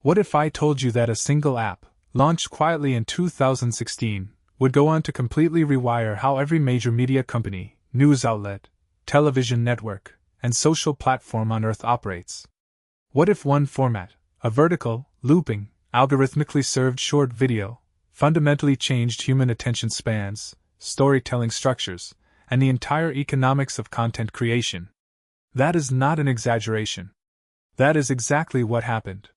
What if I told you that a single app, launched quietly in 2016, would go on to completely rewire how every major media company, news outlet, television network, and social platform on Earth operates? What if one format, a vertical, looping, algorithmically served short video, fundamentally changed human attention spans, storytelling structures, and the entire economics of content creation? That is not an exaggeration. That is exactly what happened.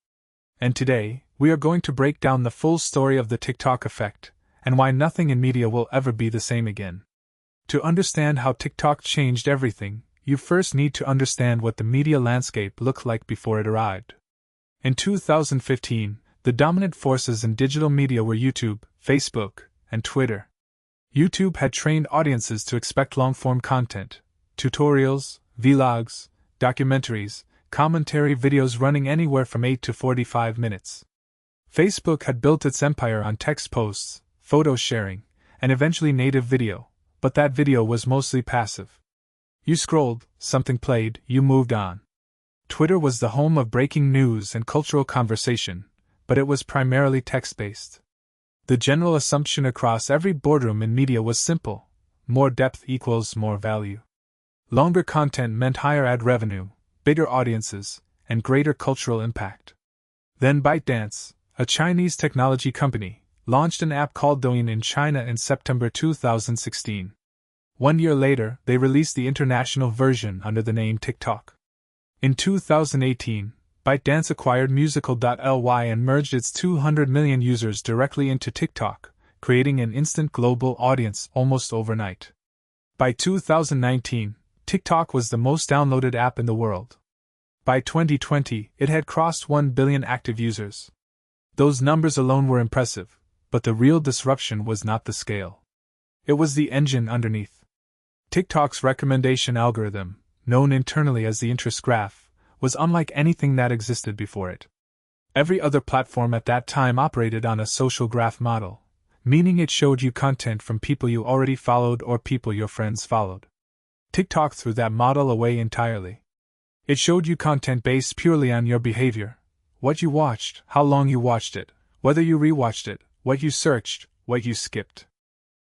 And today, we are going to break down the full story of the TikTok effect, and why nothing in media will ever be the same again. To understand how TikTok changed everything, you first need to understand what the media landscape looked like before it arrived. In 2015, the dominant forces in digital media were YouTube, Facebook, and Twitter. YouTube had trained audiences to expect long-form content, tutorials, vlogs, documentaries, commentary videos running anywhere from 8 to 45 minutes. Facebook had built its empire on text posts, photo sharing, and eventually native video, but that video was mostly passive. You scrolled, something played, you moved on. Twitter was the home of breaking news and cultural conversation, but it was primarily text-based. The general assumption across every boardroom in media was simple: more depth equals more value. Longer content meant higher ad revenue, bigger audiences, and greater cultural impact. Then ByteDance, a Chinese technology company, launched an app called Douyin in China in September 2016. 1 year later, they released the international version under the name TikTok. In 2018, ByteDance acquired Musical.ly and merged its 200 million users directly into TikTok, creating an instant global audience almost overnight. By 2019, TikTok was the most downloaded app in the world. By 2020, it had crossed 1 billion active users. Those numbers alone were impressive, but the real disruption was not the scale. It was the engine underneath. TikTok's recommendation algorithm, known internally as the interest graph, was unlike anything that existed before it. Every other platform at that time operated on a social graph model, meaning it showed you content from people you already followed or people your friends followed. TikTok threw that model away entirely. It showed you content based purely on your behavior, what you watched, how long you watched it, whether you rewatched it, what you searched, what you skipped.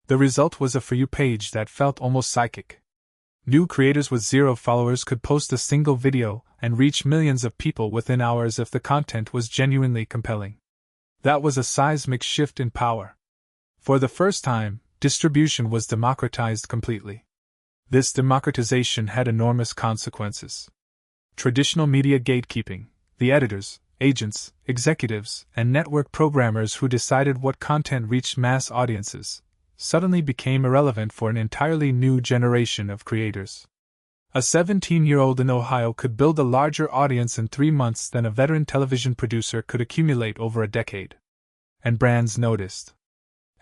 The result was a For You page that felt almost psychic. New creators with 0 followers could post a single video and reach millions of people within hours if the content was genuinely compelling. That was a seismic shift in power. For the first time, distribution was democratized completely. This democratization had enormous consequences. Traditional media gatekeeping, the editors, agents, executives, and network programmers who decided what content reached mass audiences, suddenly became irrelevant for an entirely new generation of creators. A 17-year-old in Ohio could build a larger audience in 3 months than a veteran television producer could accumulate over a decade. And brands noticed.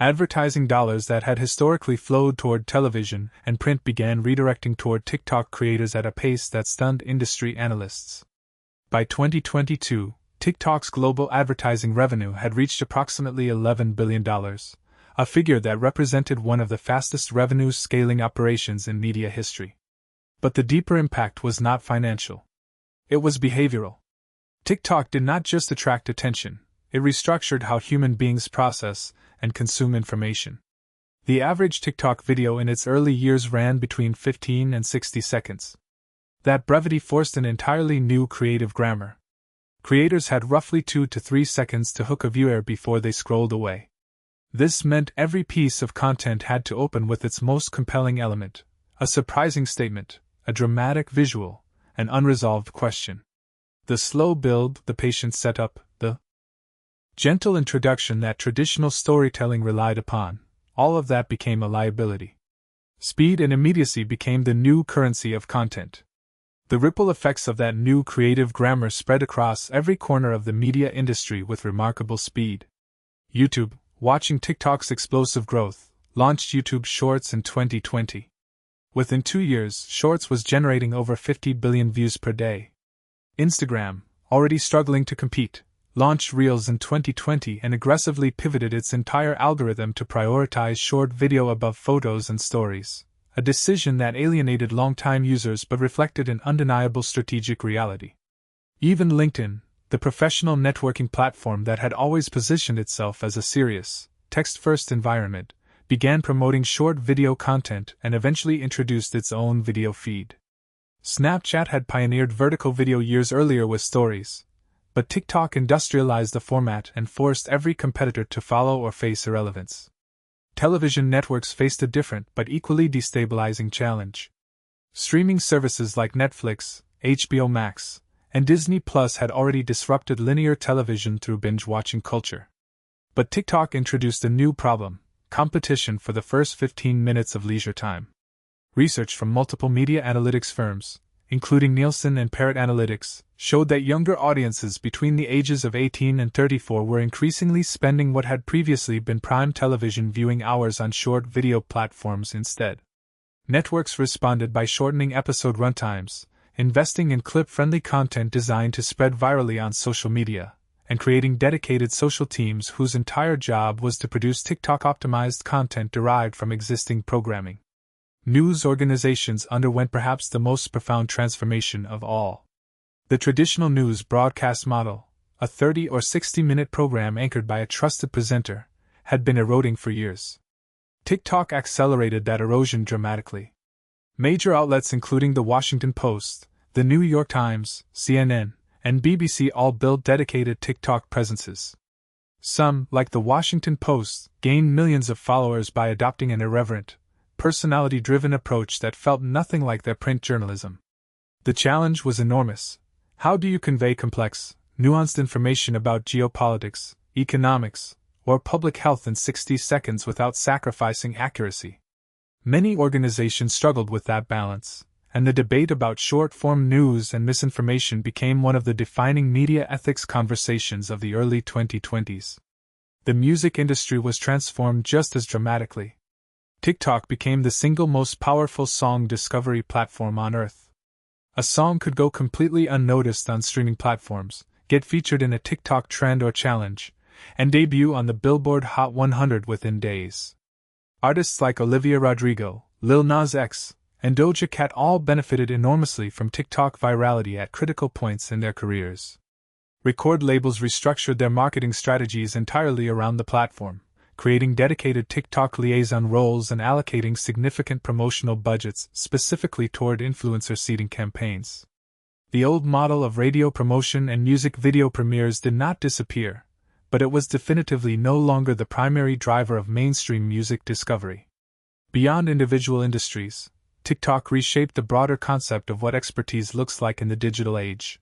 Advertising dollars that had historically flowed toward television and print began redirecting toward TikTok creators at a pace that stunned industry analysts. By 2022, TikTok's global advertising revenue had reached approximately $11 billion, a figure that represented one of the fastest revenue-scaling operations in media history. But the deeper impact was not financial. It was behavioral. TikTok did not just attract attention, it restructured how human beings process and consume information. The average TikTok video in its early years ran between 15 and 60 seconds. That brevity forced an entirely new creative grammar. Creators had roughly 2 to 3 seconds to hook a viewer before they scrolled away. This meant every piece of content had to open with its most compelling element, a surprising statement, a dramatic visual, an unresolved question. The slow build, the patient setup, the gentle introduction that traditional storytelling relied upon, all of that became a liability. Speed and immediacy became the new currency of content. The ripple effects of that new creative grammar spread across every corner of the media industry with remarkable speed. YouTube, watching TikTok's explosive growth, launched YouTube Shorts in 2020. Within 2 years, Shorts was generating over 50 billion views per day. Instagram, already struggling to compete, launched Reels in 2020 and aggressively pivoted its entire algorithm to prioritize short video above photos and stories, a decision that alienated longtime users but reflected an undeniable strategic reality. Even LinkedIn, the professional networking platform that had always positioned itself as a serious, text-first environment, began promoting short video content and eventually introduced its own video feed. Snapchat had pioneered vertical video years earlier with stories, but TikTok industrialized the format and forced every competitor to follow or face irrelevance. Television networks faced a different but equally destabilizing challenge. Streaming services like Netflix, HBO Max, and Disney Plus had already disrupted linear television through binge-watching culture. But TikTok introduced a new problem: competition for the first 15 minutes of leisure time. Research from multiple media analytics firms, including Nielsen and Parrot Analytics, showed that younger audiences between the ages of 18 and 34 were increasingly spending what had previously been prime television viewing hours on short video platforms instead. Networks responded by shortening episode runtimes, investing in clip-friendly content designed to spread virally on social media, and creating dedicated social teams whose entire job was to produce TikTok-optimized content derived from existing programming. News organizations underwent perhaps the most profound transformation of all. The traditional news broadcast model, a 30 or 60-minute program anchored by a trusted presenter, had been eroding for years. TikTok accelerated that erosion dramatically. Major outlets including The Washington Post, The New York Times, CNN, and BBC all built dedicated TikTok presences. Some, like The Washington Post, gained millions of followers by adopting an irreverent, personality-driven approach that felt nothing like their print journalism. The challenge was enormous. How do you convey complex, nuanced information about geopolitics, economics, or public health in 60 seconds without sacrificing accuracy? Many organizations struggled with that balance, and the debate about short-form news and misinformation became one of the defining media ethics conversations of the early 2020s. The music industry was transformed just as dramatically. TikTok became the single most powerful song discovery platform on Earth. A song could go completely unnoticed on streaming platforms, get featured in a TikTok trend or challenge, and debut on the Billboard Hot 100 within days. Artists like Olivia Rodrigo, Lil Nas X, and Doja Cat all benefited enormously from TikTok virality at critical points in their careers. Record labels restructured their marketing strategies entirely around the platform, creating dedicated TikTok liaison roles and allocating significant promotional budgets specifically toward influencer seeding campaigns. The old model of radio promotion and music video premieres did not disappear, but it was definitively no longer the primary driver of mainstream music discovery. Beyond individual industries, TikTok reshaped the broader concept of what expertise looks like in the digital age.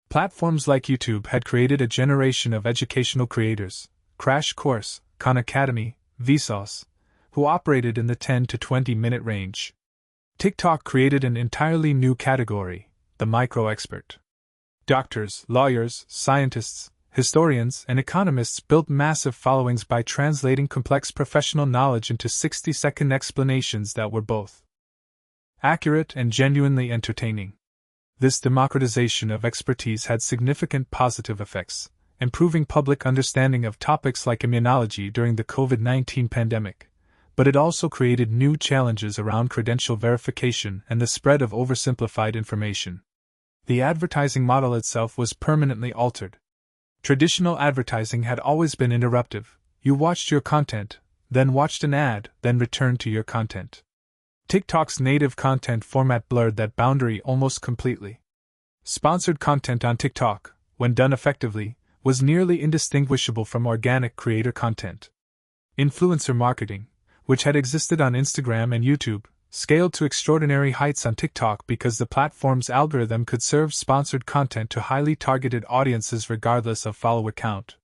Platforms like YouTube had created a generation of educational creators, Crash Course, Khan Academy, Vsauce, who operated in the 10 to 20-minute range. TikTok created an entirely new category, the micro-expert. Doctors, lawyers, scientists, historians, and economists built massive followings by translating complex professional knowledge into 60-second explanations that were both accurate and genuinely entertaining. This democratization of expertise had significant positive effects, improving public understanding of topics like immunology during the COVID-19 pandemic, but it also created new challenges around credential verification and the spread of oversimplified information. The advertising model itself was permanently altered. Traditional advertising had always been interruptive. You watched your content, then watched an ad, then returned to your content. TikTok's native content format blurred that boundary almost completely. Sponsored content on TikTok, when done effectively, was nearly indistinguishable from organic creator content. Influencer marketing, which had existed on Instagram and YouTube, scaled to extraordinary heights on TikTok because the platform's algorithm could serve sponsored content to highly targeted audiences regardless of follower count.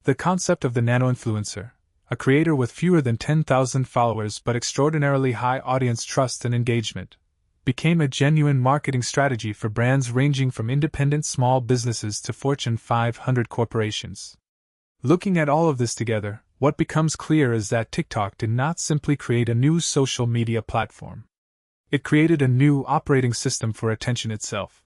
The concept of the nano-influencer, a creator with fewer than 10,000 followers but extraordinarily high audience trust and engagement, became a genuine marketing strategy for brands ranging from independent small businesses to Fortune 500 corporations. Looking at all of this together, what becomes clear is that TikTok did not simply create a new social media platform. It created a new operating system for attention itself.